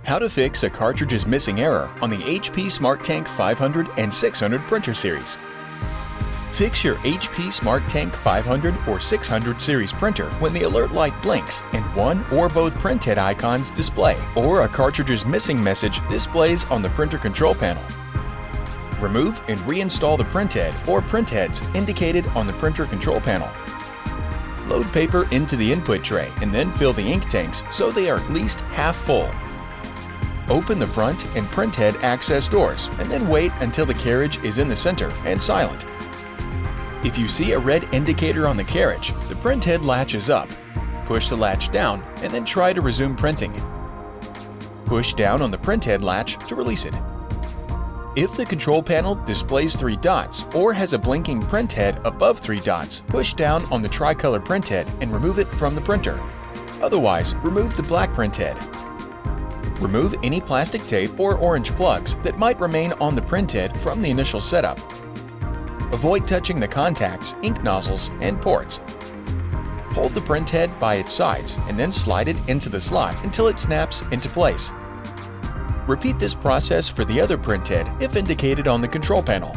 How to fix a Cartridges Missing error on the HP SmartTank 500 and 600 printer series. Fix your HP SmartTank 500 or 600 series printer when the alert light blinks and one or both printhead icons display, or a Cartridges Missing message displays on the printer control panel. Remove and reinstall the printhead or printheads indicated on the printer control panel. Load paper into the input tray and then fill the ink tanks so they are at least half full. Open the front and printhead access doors and then wait until the carriage is in the center and silent. If you see a red indicator on the carriage, the printhead latches up. Push the latch down and then try to resume printing. Push down on the printhead latch to release it. If the control panel displays 3 dots or has a blinking printhead above 3 dots, push down on the tricolor printhead and remove it from the printer. Otherwise, remove the black printhead. Remove any plastic tape or orange plugs that might remain on the printhead from the initial setup. Avoid touching the contacts, ink nozzles, and ports. Hold the printhead by its sides and then slide it into the slot until it snaps into place. Repeat this process for the other printhead if indicated on the control panel.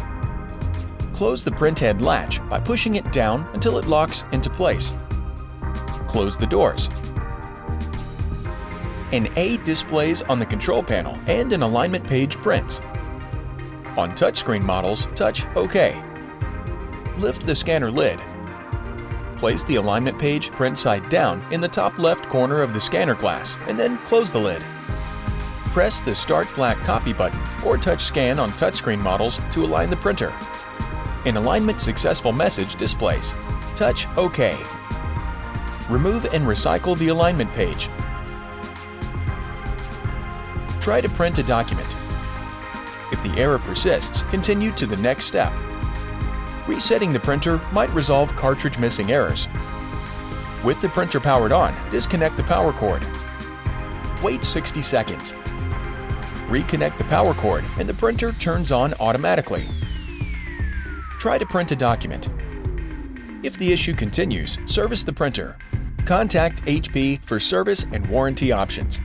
Close the printhead latch by pushing it down until it locks into place. Close the doors. An A displays on the control panel and an alignment page prints. On touchscreen models, touch OK. Lift the scanner lid. Place the alignment page print side down in the top left corner of the scanner glass and then close the lid. Press the Start Black Copy button or touch scan on touchscreen models to align the printer. An alignment successful message displays. Touch OK. Remove and recycle the alignment page. Try to print a document. If the error persists, continue to the next step. Resetting the printer might resolve cartridge missing errors. With the printer powered on, disconnect the power cord. Wait 60 seconds. Reconnect the power cord and the printer turns on automatically. Try to print a document. If the issue continues, service the printer. Contact HP for service and warranty options.